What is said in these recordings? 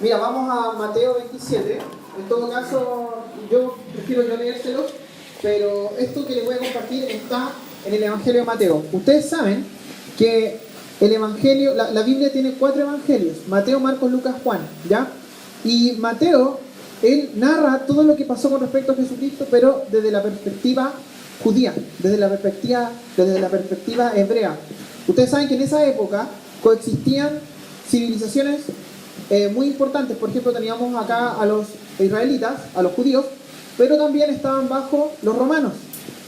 Mira, vamos a Mateo 27. En todo caso, yo prefiero yo leérselo, pero esto que les voy a compartir está en el Evangelio de Mateo. Ustedes saben que el Evangelio, la Biblia tiene 4 evangelios: Mateo, Marcos, Lucas, Juan, ¿ya? Y Mateo, él narra todo lo que pasó con respecto a Jesucristo, pero desde la perspectiva judía, desde la perspectiva hebrea. Ustedes saben que en esa época coexistían civilizaciones muy importantes. Por ejemplo, teníamos acá a los israelitas, a los judíos, pero también estaban bajo los romanos.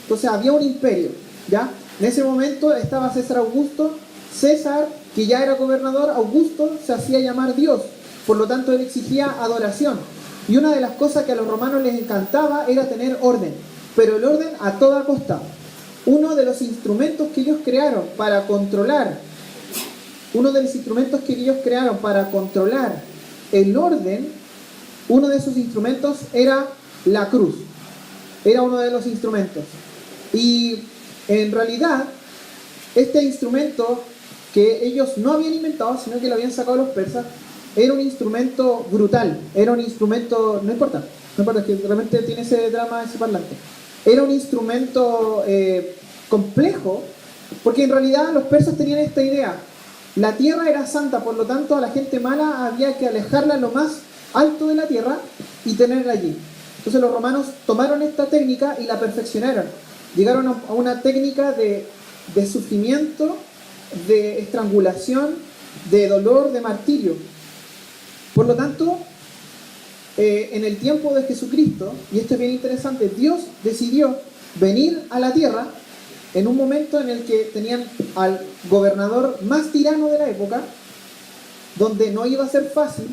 Entonces había un imperio, ¿ya? En ese momento estaba César Augusto. César, que ya era gobernador, Augusto se hacía llamar Dios, por lo tanto él exigía adoración. Y una de las cosas que a los romanos les encantaba era tener orden, pero el orden a toda costa. Uno de los instrumentos que ellos crearon para controlar el orden, uno de esos instrumentos era la cruz. Era uno de los instrumentos. Y en realidad, este instrumento que ellos no habían inventado, sino que lo habían sacado los persas, era un instrumento brutal. Era un instrumento, no importa, es que realmente tiene ese drama, ese parlante. Era un instrumento complejo, porque en realidad los persas tenían esta idea: la tierra era santa, por lo tanto a la gente mala había que alejarla lo más alto de la tierra y tenerla allí. Entonces los romanos tomaron esta técnica y la perfeccionaron. Llegaron a una técnica de sufrimiento, de estrangulación, de dolor, de martirio. Por lo tanto, en el tiempo de Jesucristo, y esto es bien interesante, Dios decidió venir a la tierra en un momento en el que tenían al gobernador más tirano de la época, donde no iba a ser fácil,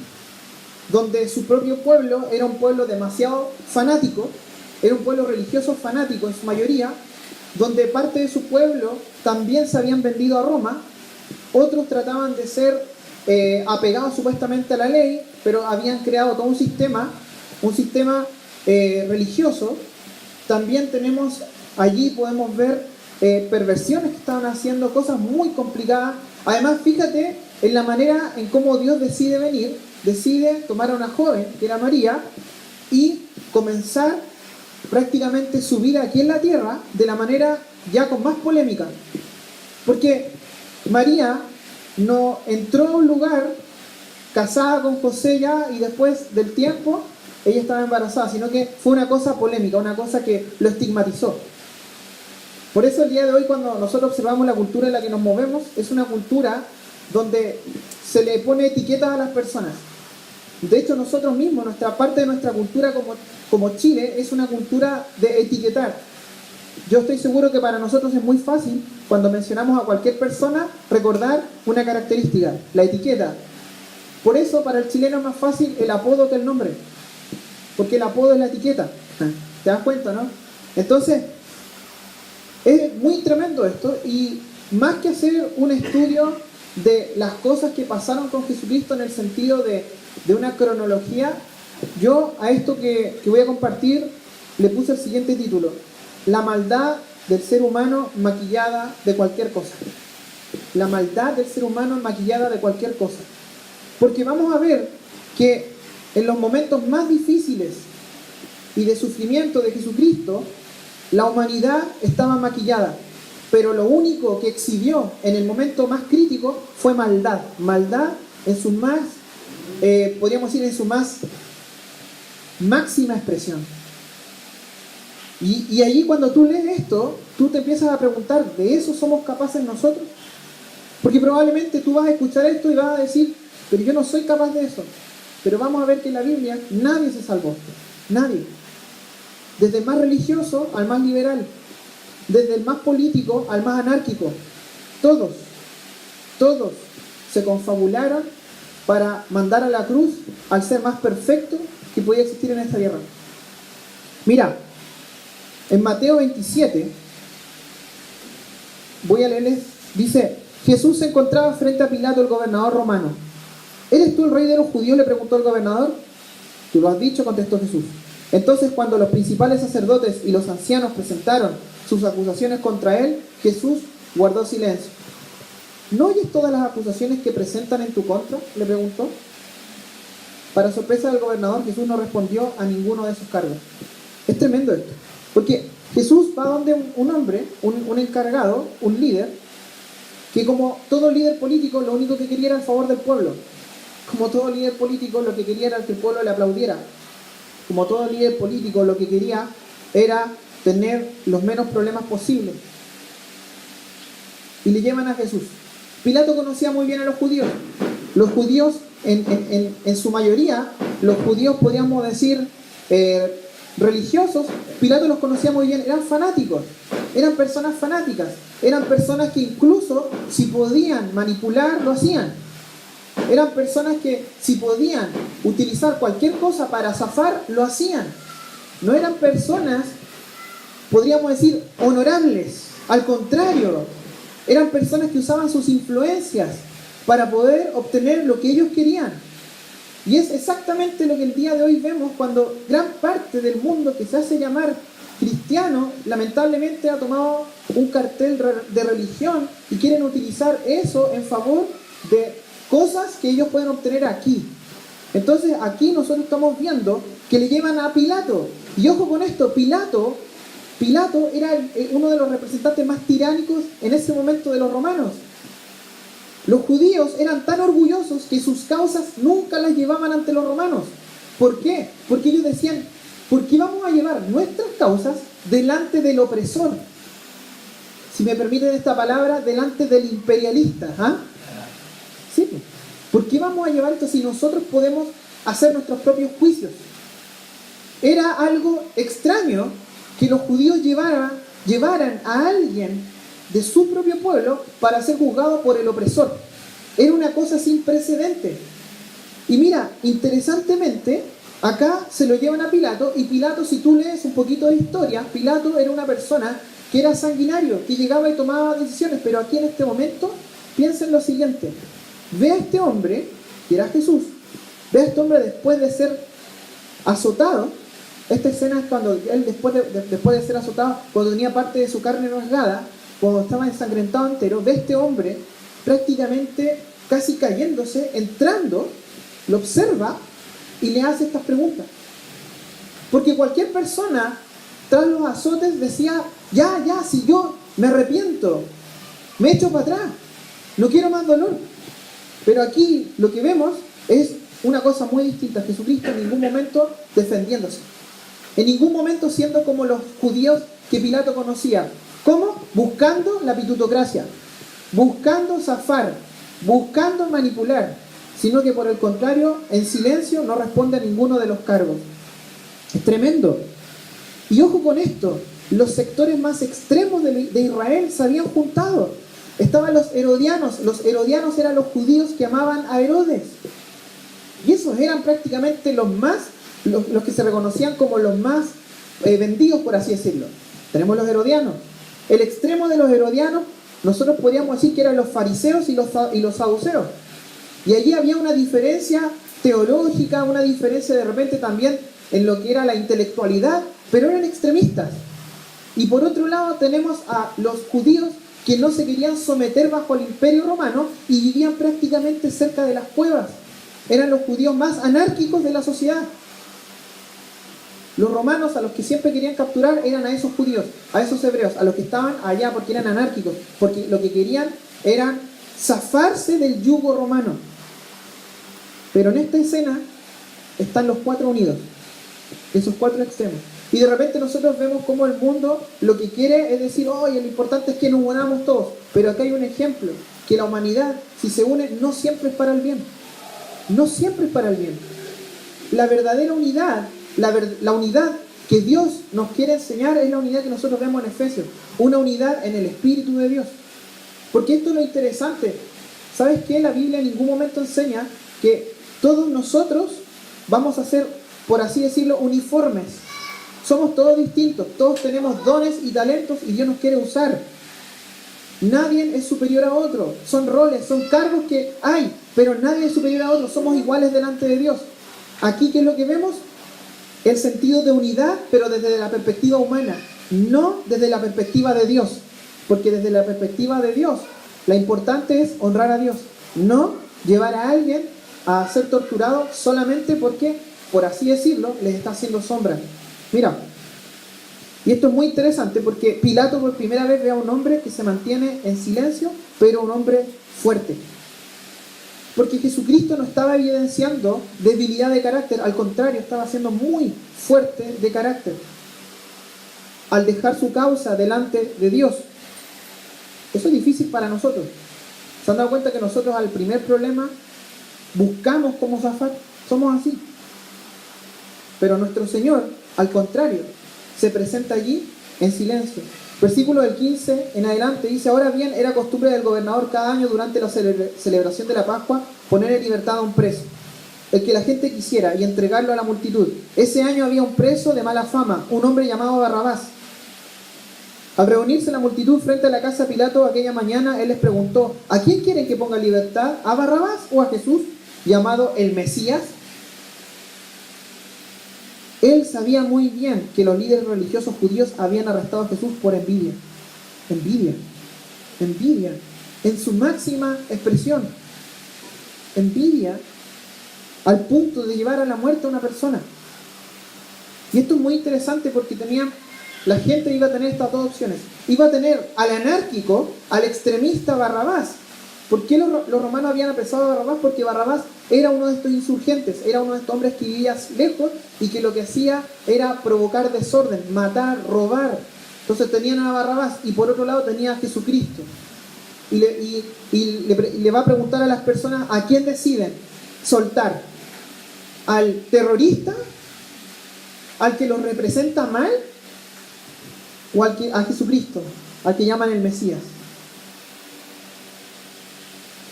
donde su propio pueblo era un pueblo demasiado fanático, era un pueblo religioso fanático en su mayoría, donde parte de su pueblo también se habían vendido a Roma. Otros trataban de ser apegados supuestamente a la ley, pero habían creado todo un sistema religioso. También tenemos allí, podemos ver perversiones que estaban haciendo, cosas muy complicadas. Además, fíjate en la manera en cómo Dios decide venir. Decide tomar a una joven, que era María, y comenzar prácticamente su vida aquí en la tierra de la manera ya con más polémica. Porque María no entró a un lugar casada con José ya y después del tiempo ella estaba embarazada, sino que fue una cosa polémica, una cosa que lo estigmatizó. Por eso el día de hoy, cuando nosotros observamos la cultura en la que nos movemos, es una cultura donde se le pone etiquetas a las personas. De hecho, nosotros mismos, parte de nuestra cultura como Chile, es una cultura de etiquetar. Yo estoy seguro que para nosotros es muy fácil, cuando mencionamos a cualquier persona, recordar una característica, la etiqueta. Por eso, para el chileno es más fácil el apodo que el nombre, porque el apodo es la etiqueta. ¿Te das cuenta, no? Entonces, es muy tremendo esto, y más que hacer un estudio de las cosas que pasaron con Jesucristo en el sentido de una cronología, yo a esto que voy a compartir le puse el siguiente título: la maldad del ser humano maquillada de cualquier cosa. La maldad del ser humano maquillada de cualquier cosa. Porque vamos a ver que en los momentos más difíciles y de sufrimiento de Jesucristo, la humanidad estaba maquillada, pero lo único que exhibió en el momento más crítico fue maldad. Maldad en su más, podríamos decir, en su más máxima expresión. Y allí, cuando tú lees esto, tú te empiezas a preguntar: ¿de eso somos capaces nosotros? Porque probablemente tú vas a escuchar esto y vas a decir: pero yo no soy capaz de eso. Pero vamos a ver que en la Biblia nadie se salvó. Nadie. Desde el más religioso al más liberal. Desde el más político al más anárquico. Todos se confabularon para mandar a la cruz al ser más perfecto que podía existir en esta tierra. Mira, en Mateo 27, voy a leerles, dice: Jesús se encontraba frente a Pilato, el gobernador romano. ¿Eres tú el rey de los judíos?, le preguntó el gobernador. Tú lo has dicho, contestó Jesús. Entonces, cuando los principales sacerdotes y los ancianos presentaron sus acusaciones contra él, Jesús guardó silencio. ¿No oyes todas las acusaciones que presentan en tu contra?, le preguntó. Para sorpresa del gobernador, Jesús no respondió a ninguno de esos cargos. Es tremendo esto, porque Jesús va donde un hombre, un encargado, un líder, que como todo líder político, lo único que quería era el favor del pueblo. Como todo líder político, lo que quería era que el pueblo le aplaudiera. Como todo líder político, lo que quería era tener los menos problemas posibles. Y le llevan a Jesús. Pilato conocía muy bien a los judíos. Los judíos, en su mayoría, los judíos, podríamos decir, religiosos, Pilato los conocía muy bien, eran fanáticos, eran personas fanáticas, eran personas que incluso si podían manipular, lo hacían. Eran personas que si podían utilizar cualquier cosa para zafar, lo hacían. No eran personas, podríamos decir, honorables. Al contrario, eran personas que usaban sus influencias para poder obtener lo que ellos querían. Y es exactamente lo que el día de hoy vemos cuando gran parte del mundo que se hace llamar cristiano, lamentablemente ha tomado un cartel de religión y quieren utilizar eso en favor de cosas que ellos pueden obtener aquí. Entonces aquí nosotros estamos viendo que le llevan a Pilato. Y ojo con esto, Pilato era uno de los representantes más tiránicos en ese momento de los romanos. Los judíos eran tan orgullosos que sus causas nunca las llevaban ante los romanos. ¿Por qué? Porque ellos decían, ¿por qué vamos a llevar nuestras causas delante del opresor? Si me permiten esta palabra, delante del imperialista. ¿Ah? Sí. ¿Por qué vamos a llevar esto si nosotros podemos hacer nuestros propios juicios? Era algo extraño que los judíos llevaran a alguien de su propio pueblo para ser juzgado por el opresor. Era una cosa sin precedente. Y mira, interesantemente, acá se lo llevan a Pilato, y Pilato, si tú lees un poquito de historia, Pilato era una persona que era sanguinario, que llegaba y tomaba decisiones, pero aquí en este momento, piensa en lo siguiente. Ve a este hombre, que era Jesús, ve a este hombre después de ser azotado. Esta escena es cuando él, después de ser azotado, cuando tenía parte de su carne rasgada, cuando estaba ensangrentado entero, ve a este hombre prácticamente casi cayéndose, entrando, lo observa y le hace estas preguntas. Porque cualquier persona, tras los azotes, decía, ya, si yo me arrepiento, me echo para atrás, no quiero más dolor. Pero aquí lo que vemos es una cosa muy distinta. Jesucristo en ningún momento defendiéndose, en ningún momento siendo como los judíos que Pilato conocía. ¿Cómo? Buscando la pitutocracia, buscando zafar, buscando manipular, sino que por el contrario, en silencio, no responde a ninguno de los cargos. Es tremendo. Y ojo con esto, los sectores más extremos de Israel se habían juntado. Estaban los herodianos eran los judíos que amaban a Herodes. Y esos eran prácticamente los que se reconocían como los más vendidos, por así decirlo. Tenemos los herodianos. El extremo de los herodianos, nosotros podríamos decir que eran los fariseos y los saduceos. Y allí había una diferencia teológica, una diferencia de repente también en lo que era la intelectualidad, pero eran extremistas. Y por otro lado tenemos a los judíos que no se querían someter bajo el imperio romano y vivían prácticamente cerca de las cuevas. Eran los judíos más anárquicos de la sociedad. Los romanos, a los que siempre querían capturar, eran a esos judíos, a esos hebreos, a los que estaban allá porque eran anárquicos, porque lo que querían era zafarse del yugo romano. Pero en esta escena están los cuatro unidos, esos cuatro extremos. Y de repente nosotros vemos cómo el mundo lo que quiere es decir, oye, lo importante es que nos unamos todos. Pero acá hay un ejemplo, que la humanidad, si se une, no siempre es para el bien. No siempre es para el bien. La verdadera unidad, la unidad que Dios nos quiere enseñar es la unidad que nosotros vemos en Efesios. Una unidad en el Espíritu de Dios. Porque esto es lo interesante. ¿Sabes qué? La Biblia en ningún momento enseña que todos nosotros vamos a ser, por así decirlo, uniformes. Somos todos distintos, todos tenemos dones y talentos y Dios nos quiere usar. Nadie es superior a otro, son roles, son cargos que hay, pero nadie es superior a otro, somos iguales delante de Dios. Aquí, ¿qué es lo que vemos? El sentido de unidad, pero desde la perspectiva humana, no desde la perspectiva de Dios. Porque desde la perspectiva de Dios, lo importante es honrar a Dios, no llevar a alguien a ser torturado solamente porque, por así decirlo, les está haciendo sombra. Mira, y esto es muy interesante porque Pilato por primera vez ve a un hombre que se mantiene en silencio, pero un hombre fuerte. Porque Jesucristo no estaba evidenciando debilidad de carácter, al contrario, estaba siendo muy fuerte de carácter al dejar su causa delante de Dios. Eso es difícil para nosotros. ¿Se han dado cuenta que nosotros al primer problema buscamos cómo zafar? Somos así. Pero nuestro Señor, al contrario, se presenta allí en silencio. Versículo del 15 en adelante dice: ahora bien, era costumbre del gobernador cada año durante la celebración de la Pascua poner en libertad a un preso, el que la gente quisiera, y entregarlo a la multitud. Ese año había un preso de mala fama, un hombre llamado Barrabás. Al reunirse la multitud frente a la casa de Pilato aquella mañana, él les preguntó: ¿a quién quieren que ponga en libertad? ¿A Barrabás o a Jesús, llamado el Mesías? Él sabía muy bien que los líderes religiosos judíos habían arrestado a Jesús por envidia. Envidia. Envidia. En su máxima expresión. Envidia al punto de llevar a la muerte a una persona. Y esto es muy interesante porque la gente iba a tener estas dos opciones. Iba a tener al anárquico, al extremista Barrabás. ¿Por qué los romanos habían apresado a Barrabás? Porque Barrabás era uno de estos insurgentes, era uno de estos hombres que vivía lejos y que lo que hacía era provocar desorden, matar, robar. Entonces tenían a Barrabás y por otro lado tenía a Jesucristo. Y le va a preguntar a las personas a quién deciden soltar: al terrorista, al que los representa mal, o a Jesucristo, al que llaman el Mesías.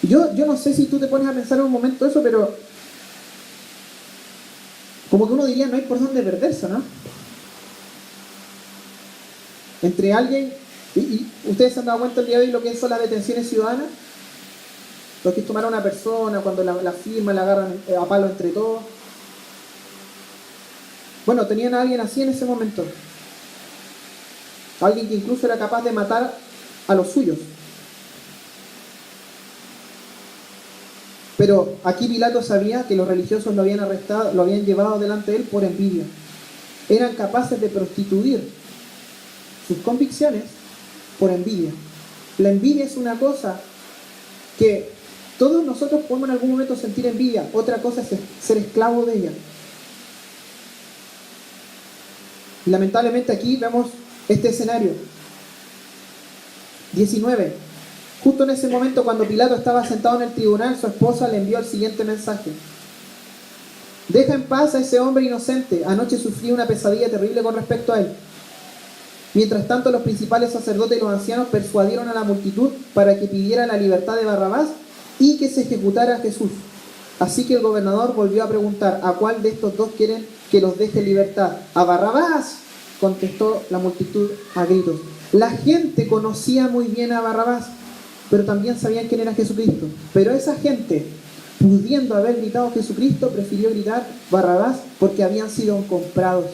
Yo no sé si tú te pones a pensar en un momento eso, pero como que uno diría, no hay por dónde perderse, ¿no? Entre alguien, y ustedes se han dado cuenta el día de hoy lo que son las detenciones ciudadanas, lo que es tomar a una persona, cuando la firman, la agarran a palo entre todos. Bueno, tenían a alguien así en ese momento. Alguien que incluso era capaz de matar a los suyos. Pero aquí Pilato sabía que los religiosos lo habían arrestado, lo habían llevado delante de él por envidia. Eran capaces de prostituir sus convicciones por envidia. La envidia es una cosa que todos nosotros podemos en algún momento sentir envidia. Otra cosa es ser esclavo de ella. Y lamentablemente aquí vemos este escenario. 19. Justo en ese momento, cuando Pilato estaba sentado en el tribunal, su esposa le envió el siguiente mensaje: deja en paz a ese hombre inocente. Anoche sufrí una pesadilla terrible con respecto a él. Mientras tanto, los principales sacerdotes y los ancianos persuadieron a la multitud para que pidiera la libertad de Barrabás y que se ejecutara a Jesús. Así que el gobernador volvió a preguntar: ¿a cuál de estos dos quieren que los deje en libertad? ¡A Barrabás!, contestó la multitud a gritos. La gente conocía muy bien a Barrabás, pero también sabían quién era Jesucristo. Pero esa gente, pudiendo haber gritado Jesucristo, prefirió gritar Barrabás porque habían sido comprados.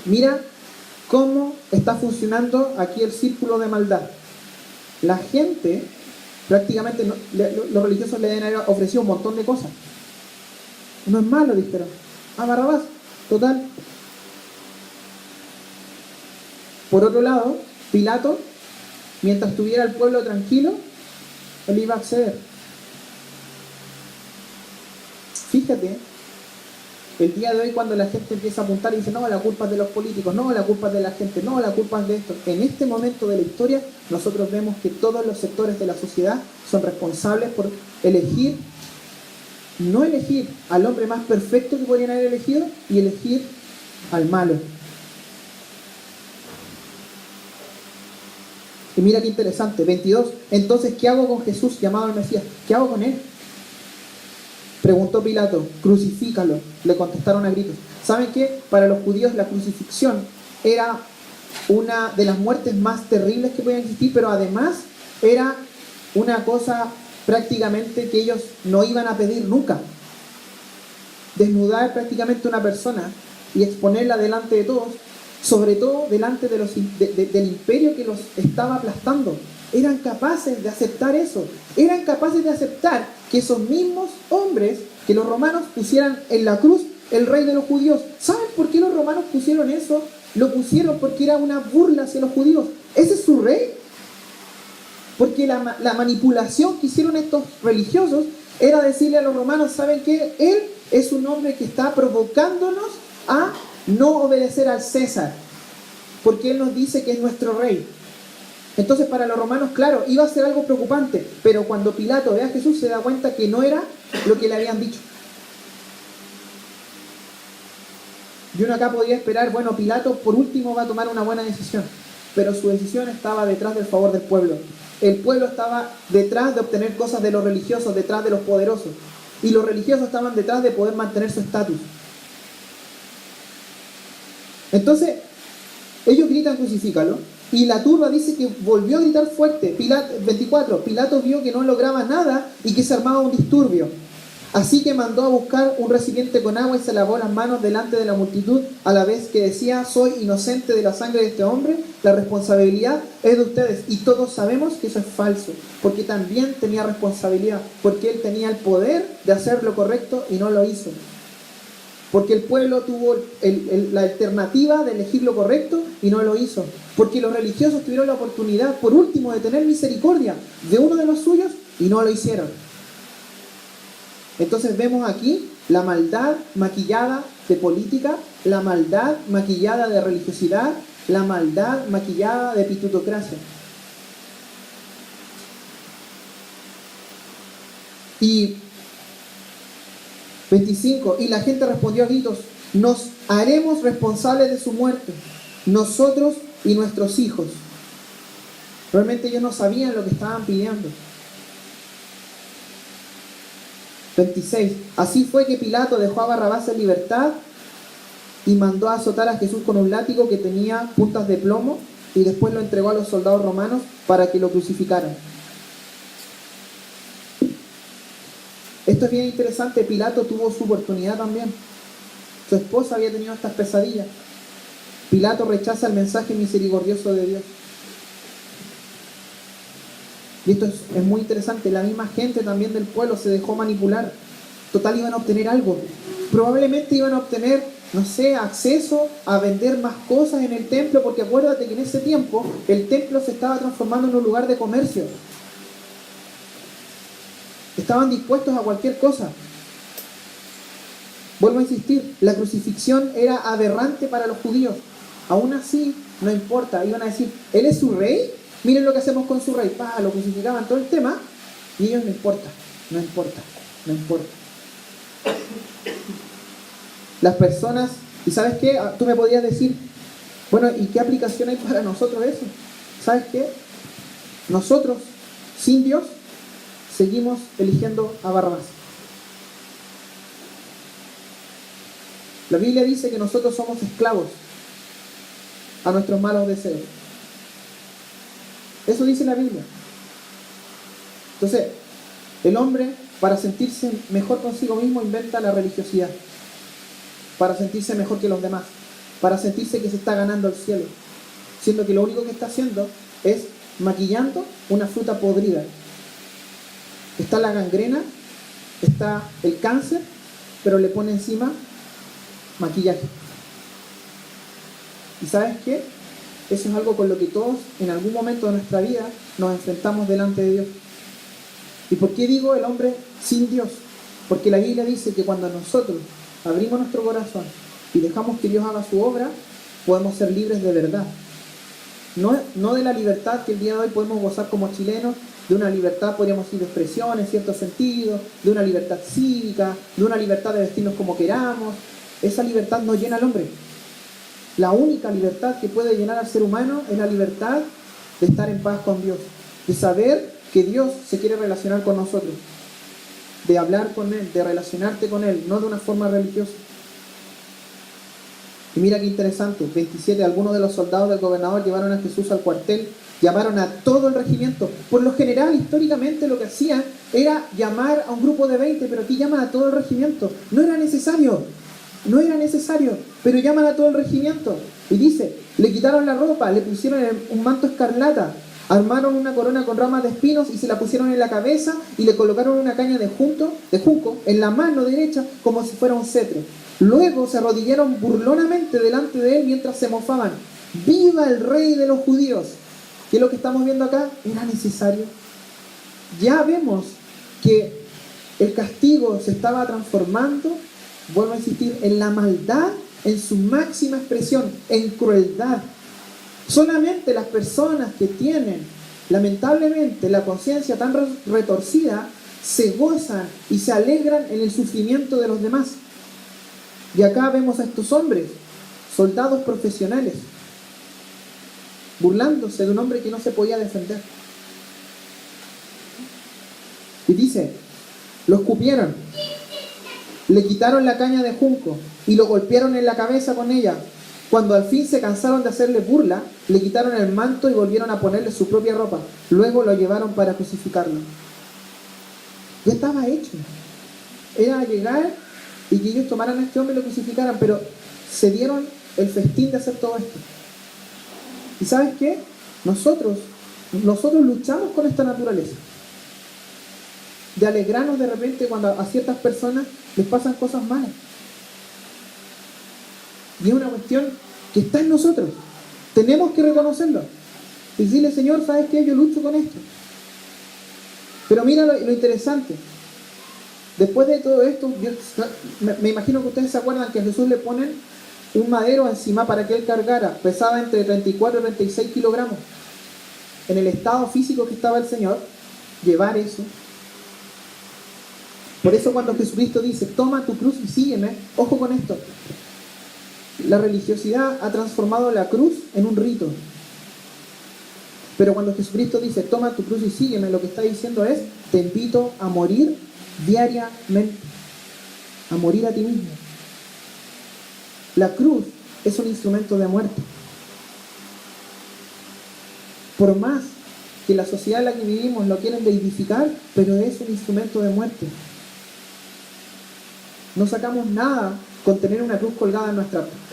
Mira cómo está funcionando aquí el círculo de maldad. La gente, prácticamente, los religiosos le habían ofrecido un montón de cosas. No es malo, dijeron. A Barrabás, total. Por otro lado, Pilato, mientras tuviera el pueblo tranquilo, él iba a acceder. Fíjate, el día de hoy cuando la gente empieza a apuntar y dice: no, la culpa es de los políticos, no, la culpa es de la gente, no, la culpa es de esto. En este momento de la historia, nosotros vemos que todos los sectores de la sociedad son responsables por elegir, no elegir al hombre más perfecto que podrían haber elegido, y elegir al malo. Y mira qué interesante, 22. Entonces, ¿qué hago con Jesús llamado el Mesías? ¿Qué hago con él? Preguntó Pilato. Crucifícalo, le contestaron a gritos. ¿Saben qué? Para los judíos la crucifixión era una de las muertes más terribles que podían existir, pero además era una cosa prácticamente que ellos no iban a pedir nunca. Desnudar prácticamente una persona y exponerla delante de todos, sobre todo delante de del imperio que los estaba aplastando. Eran capaces de aceptar eso. Eran capaces de aceptar que esos mismos hombres, que los romanos pusieran en la cruz el rey de los judíos. ¿Saben por qué los romanos pusieron eso? Lo pusieron porque era una burla hacia los judíos. ¿Ese es su rey? Porque la manipulación que hicieron estos religiosos era decirle a los romanos, ¿saben qué? Él es un hombre que está provocándonos a no obedecer al César, porque él nos dice que es nuestro rey. Entonces para los romanos, claro, iba a ser algo preocupante, pero cuando Pilato ve a Jesús se da cuenta que no era lo que le habían dicho. Y uno acá podría esperar, bueno, Pilato por último va a tomar una buena decisión, pero su decisión estaba detrás del favor del pueblo. El pueblo estaba detrás de obtener cosas de los religiosos, detrás de los poderosos. Y los religiosos estaban detrás de poder mantener su estatus. Entonces, ellos gritan crucifícalo. Y la turba dice que volvió a gritar fuerte. 24. Pilato vio que no lograba nada y que se armaba un disturbio. Así que mandó a buscar un recipiente con agua y se lavó las manos delante de la multitud, a la vez que decía, soy inocente de la sangre de este hombre, la responsabilidad es de ustedes. Y todos sabemos que eso es falso, porque también tenía responsabilidad, porque él tenía el poder de hacer lo correcto y no lo hizo. Porque el pueblo tuvo la alternativa de elegir lo correcto y no lo hizo. Porque los religiosos tuvieron la oportunidad, por último, de tener misericordia de uno de los suyos y no lo hicieron. Entonces vemos aquí la maldad maquillada de política, la maldad maquillada de religiosidad, la maldad maquillada de pitutocracia. Y 25, y la gente respondió a gritos, nos haremos responsables de su muerte, nosotros y nuestros hijos. Realmente ellos no sabían lo que estaban pidiendo. 26. Así fue que Pilato dejó a Barrabás en libertad y mandó a azotar a Jesús con un látigo que tenía puntas de plomo y después lo entregó a los soldados romanos para que lo crucificaran. Esto es bien interesante. Pilato tuvo su oportunidad también. Su esposa había tenido estas pesadillas. Pilato rechaza el mensaje misericordioso de Dios. Y esto es muy interesante. La misma gente también del pueblo se dejó manipular. Total, iban a obtener algo. Probablemente iban a obtener, no sé, acceso a vender más cosas en el templo, porque acuérdate que en ese tiempo el templo se estaba transformando en un lugar de comercio. Estaban dispuestos a cualquier cosa. Vuelvo a insistir, la crucifixión era aberrante para los judíos. Aún así, no importa. Iban a decir, ¿él es su rey? Miren lo que hacemos con su rey. Lo crucificaban, todo el tema. Y ellos no importa. Las personas, ¿y sabes qué? Tú me podrías decir, bueno, ¿y qué aplicación hay para nosotros eso? ¿Sabes qué? Nosotros, sin Dios, seguimos eligiendo a Barrabás. La Biblia dice que nosotros somos esclavos a nuestros malos deseos. Eso dice la Biblia. Entonces, el hombre, para sentirse mejor consigo mismo, inventa la religiosidad. Para sentirse mejor que los demás. Para sentirse que se está ganando el cielo. Siendo que lo único que está haciendo es maquillando una fruta podrida. Está la gangrena, está el cáncer, pero le pone encima maquillaje. ¿Y sabes qué? Eso es algo con lo que todos en algún momento de nuestra vida nos enfrentamos delante de Dios. ¿Y por qué digo el hombre sin Dios? Porque la Biblia dice que cuando nosotros abrimos nuestro corazón y dejamos que Dios haga su obra, podemos ser libres de verdad. No de la libertad que el día de hoy podemos gozar como chilenos, de una libertad, podríamos decir, de expresión en cierto sentido, de una libertad cívica, de una libertad de vestirnos como queramos. Esa libertad no llena al hombre. La única libertad que puede llenar al ser humano es la libertad de estar en paz con Dios, de saber que Dios se quiere relacionar con nosotros, de hablar con Él, de relacionarte con Él, no de una forma religiosa. Y mira qué interesante, 27, algunos de los soldados del gobernador llevaron a Jesús al cuartel, llamaron a todo el regimiento. Por lo general, históricamente, lo que hacían era llamar a un grupo de 20, pero aquí llaman a todo el regimiento. No era necesario, pero llaman a todo el regimiento. Y dice, le quitaron la ropa, le pusieron un manto escarlata, Armaron una corona con ramas de espinos y se la pusieron en la cabeza y le colocaron una caña de junco en la mano derecha como si fuera un cetro. Luego se arrodillaron burlonamente delante de él mientras se mofaban. ¡Viva el rey de los judíos! ¿Qué es lo que estamos viendo acá? Era necesario. Ya vemos que el castigo se estaba transformando, vuelvo a insistir, en la maldad, en su máxima expresión, en crueldad. Solamente las personas que tienen, lamentablemente, la conciencia tan retorcida, se gozan y se alegran en el sufrimiento de los demás. Y acá vemos a estos hombres, soldados profesionales, burlándose de un hombre que no se podía defender. Y dice, lo escupieron, le quitaron la caña de junco y lo golpearon en la cabeza con ella. Cuando al fin se cansaron de hacerle burla, le quitaron el manto y volvieron a ponerle su propia ropa. Luego lo llevaron para crucificarlo. Ya estaba hecho. Era llegar y que ellos tomaran a este hombre y lo crucificaran, pero se dieron el festín de hacer todo esto. ¿Y sabes qué? Nosotros luchamos con esta naturaleza. De alegrarnos de repente cuando a ciertas personas les pasan cosas malas. Y es una cuestión que está en nosotros. Tenemos que reconocerlo. Y decirle, Señor, ¿sabes qué? Yo lucho con esto. Pero mira lo interesante. Después de todo esto, me imagino que ustedes se acuerdan que a Jesús le ponen un madero encima para que él cargara. Pesaba entre 34 y 36 kilogramos. En el estado físico que estaba el Señor, llevar eso. Por eso cuando Jesucristo dice, toma tu cruz y sígueme, ojo con esto. La religiosidad ha transformado la cruz en un rito. Pero cuando Jesucristo dice, toma tu cruz y sígueme, lo que está diciendo es, te invito a morir diariamente, a morir a ti mismo. La cruz es un instrumento de muerte. Por más que la sociedad en la que vivimos lo quieren deificar, pero es un instrumento de muerte. No sacamos nada con tener una cruz colgada en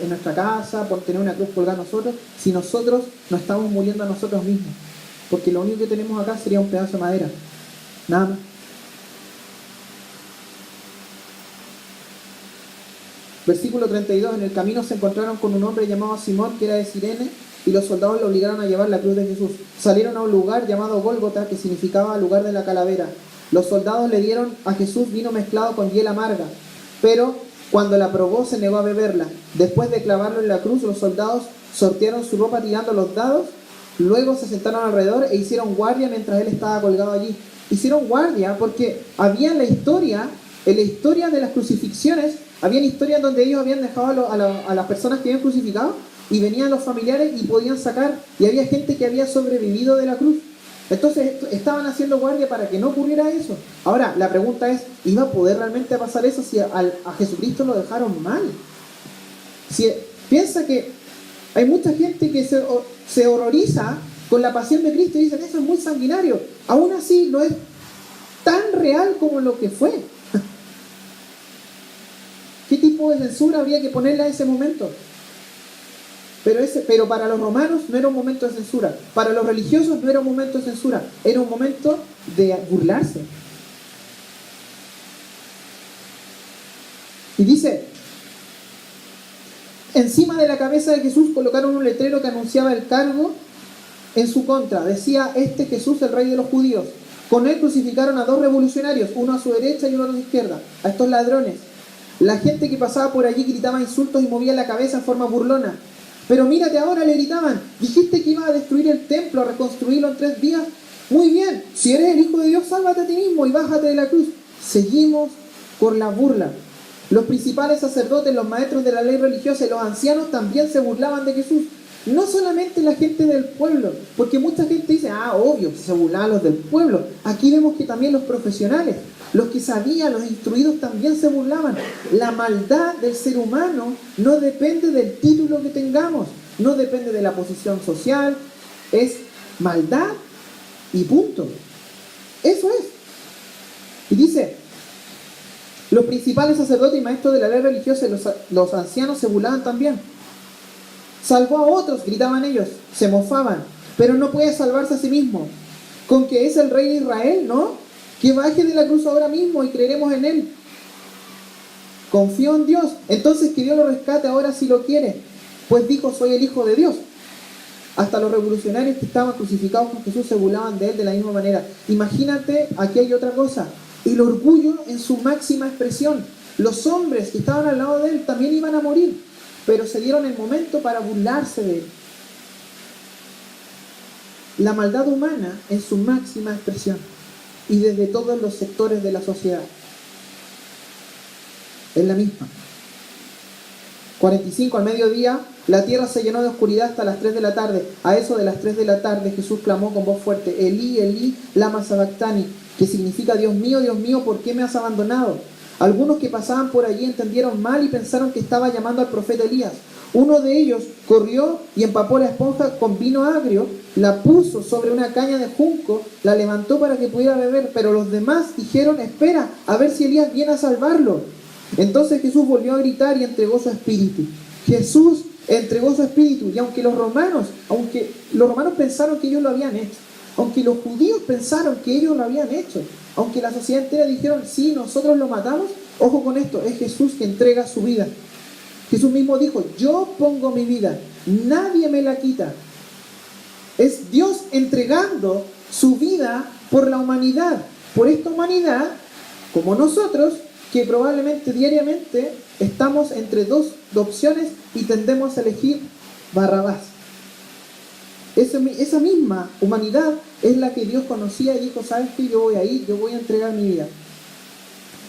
nuestra casa, por tener una cruz colgada nosotros, si nosotros no estamos muriendo a nosotros mismos. Porque lo único que tenemos acá sería un pedazo de madera. Nada más. Versículo 32. En el camino se encontraron con un hombre llamado Simón, que era de Cirene, y los soldados le obligaron a llevar la cruz de Jesús. Salieron a un lugar llamado Gólgota, que significaba lugar de la calavera. Los soldados le dieron a Jesús vino mezclado con hiel amarga, pero cuando la probó se negó a beberla. Después de clavarlo en la cruz, los soldados sortearon su ropa tirando los dados. Luego se sentaron alrededor e hicieron guardia mientras él estaba colgado allí. Hicieron guardia porque había en la historia de las crucifixiones, había historias donde ellos habían dejado a las personas que habían crucificado y venían los familiares y podían sacar, y había gente que había sobrevivido de la cruz. Entonces estaban haciendo guardia para que no ocurriera eso. Ahora, la pregunta es, ¿iba a poder realmente pasar eso si a Jesucristo lo dejaron mal? Piensa que hay mucha gente que se horroriza con la pasión de Cristo y dicen, eso es muy sanguinario. Aún así, no es tan real como lo que fue. ¿Qué tipo de censura habría que ponerle a ese momento? Pero para los romanos no era un momento de censura. Para los religiosos no era un momento de censura. Era un momento de burlarse. Y dice, encima de la cabeza de Jesús colocaron un letrero que anunciaba el cargo en su contra. Decía, este Jesús, el rey de los judíos. Con él crucificaron a 2 revolucionarios, uno a su derecha y uno a su izquierda, a estos ladrones. La gente que pasaba por allí gritaba insultos y movía la cabeza en forma burlona. Pero mírate ahora, le gritaban, dijiste que ibas a destruir el templo, a reconstruirlo en 3 días. Muy bien, si eres el Hijo de Dios, sálvate a ti mismo y bájate de la cruz. Seguimos por la burla. Los principales sacerdotes, los maestros de la ley religiosa y los ancianos también se burlaban de Jesús. No solamente la gente del pueblo, porque mucha gente dice, obvio, se burlaban los del pueblo. Aquí vemos que también los profesionales, los que sabían, los instruidos también se burlaban. La maldad del ser humano no depende del título que tengamos, no depende de la posición social, es maldad y punto. Eso es. Y dice, los principales sacerdotes y maestros de la ley religiosa y los ancianos se burlaban también. Salvó a otros, gritaban ellos, se mofaban. pero no puede salvarse a sí mismo. Con que es el rey de Israel, ¿no? Que baje de la cruz ahora mismo y creeremos en él. Confío en Dios. Entonces que Dios lo rescate ahora si lo quiere. Pues dijo, soy el Hijo de Dios. Hasta los revolucionarios que estaban crucificados con Jesús se burlaban de él de la misma manera. Imagínate, aquí hay otra cosa. El orgullo en su máxima expresión. Los hombres que estaban al lado de él también iban a morir, pero se dieron el momento para burlarse de él. La maldad humana en su máxima expresión y desde todos los sectores de la sociedad. Es la misma. 45 al mediodía, la tierra se llenó de oscuridad hasta las 3 de la tarde. A eso de las 3 de la tarde Jesús clamó con voz fuerte, Elí, Elí, lama sabactani, que significa, Dios mío, ¿por qué me has abandonado? Algunos que pasaban por allí entendieron mal y pensaron que estaba llamando al profeta Elías. Uno de ellos corrió y empapó la esponja con vino agrio, la puso sobre una caña de junco, la levantó para que pudiera beber, pero los demás dijeron, espera, a ver si Elías viene a salvarlo. Entonces Jesús volvió a gritar y entregó su espíritu. Jesús entregó su espíritu, y aunque los romanos pensaron que ellos lo habían hecho, aunque los judíos pensaron que ellos lo habían hecho, aunque la sociedad entera dijeron, sí, nosotros lo matamos, ojo con esto, es Jesús que entrega su vida. Jesús mismo dijo, yo pongo mi vida, nadie me la quita. Es Dios entregando su vida por la humanidad, por esta humanidad, como nosotros, que probablemente diariamente estamos entre dos opciones y tendemos a elegir Barrabás. Esa misma humanidad es la que Dios conocía y dijo, ¿sabes qué? Yo voy a ir, yo voy a entregar mi vida.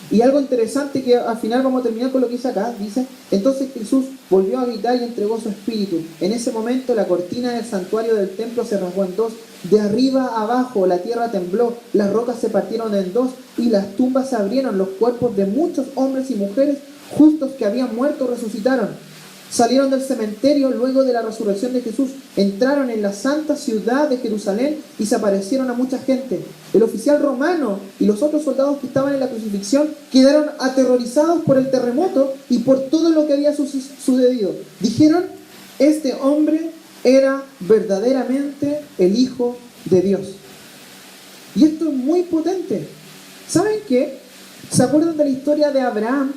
Y algo interesante que al final vamos a terminar con lo que dice acá, dice, entonces Jesús volvió a gritar y entregó su espíritu. En ese momento la cortina del santuario del templo se rasgó en dos, de arriba a abajo la tierra tembló, las rocas se partieron en dos y las tumbas se abrieron, los cuerpos de muchos hombres y mujeres justos que habían muerto resucitaron. Salieron del cementerio luego de la resurrección de Jesús, entraron en la santa ciudad de Jerusalén y se aparecieron a mucha gente. El oficial romano y los otros soldados que estaban en la crucifixión quedaron aterrorizados por el terremoto y por todo lo que había sucedido. Dijeron, este hombre era verdaderamente el Hijo de Dios. Y esto es muy potente. ¿Saben qué? ¿Se acuerdan de la historia de Abraham?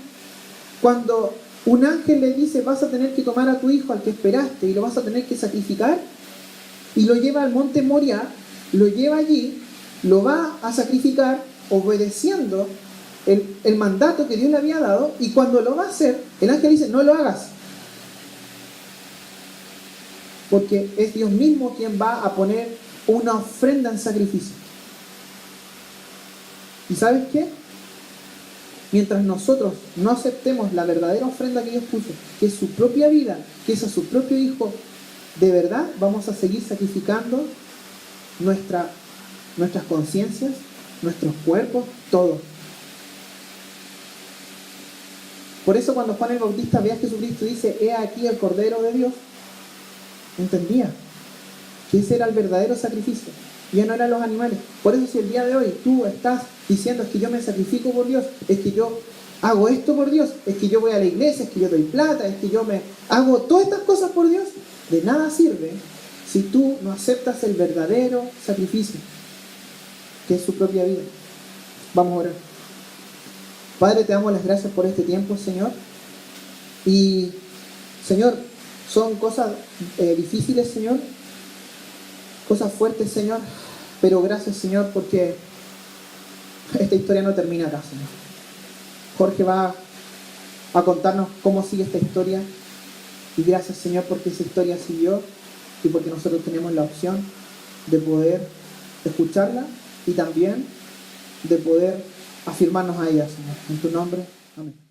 Cuando un ángel le dice, vas a tener que tomar a tu hijo al que esperaste y lo vas a tener que sacrificar, y lo lleva al monte Moriah, lo lleva allí, lo va a sacrificar obedeciendo el mandato que Dios le había dado, y cuando lo va a hacer, el ángel dice, no lo hagas, porque es Dios mismo quien va a poner una ofrenda en sacrificio. ¿Y sabes qué? Mientras nosotros no aceptemos la verdadera ofrenda que Dios puso, que es su propia vida, que es a su propio Hijo, de verdad vamos a seguir sacrificando nuestras conciencias, nuestros cuerpos, todo. Por eso cuando Juan el Bautista ve a Jesucristo y dice, he aquí el Cordero de Dios, entendía que ese era el verdadero sacrificio. Ya no eran los animales. Por eso si el día de hoy tú estás diciendo, es que yo me sacrifico por Dios, es que yo hago esto por Dios, es que yo voy a la iglesia, es que yo doy plata, es que yo me hago todas estas cosas por Dios, de nada sirve si tú no aceptas el verdadero sacrificio, que es su propia vida. Vamos a orar. Padre, te damos las gracias por este tiempo, Señor. Y, Señor, son cosas difíciles, Señor, cosas fuertes, Señor, pero gracias, Señor, porque esta historia no termina acá, Señor. Jorge va a contarnos cómo sigue esta historia, y gracias, Señor, porque esa historia siguió y porque nosotros tenemos la opción de poder escucharla y también de poder afirmarnos a ella, Señor. En tu nombre, amén.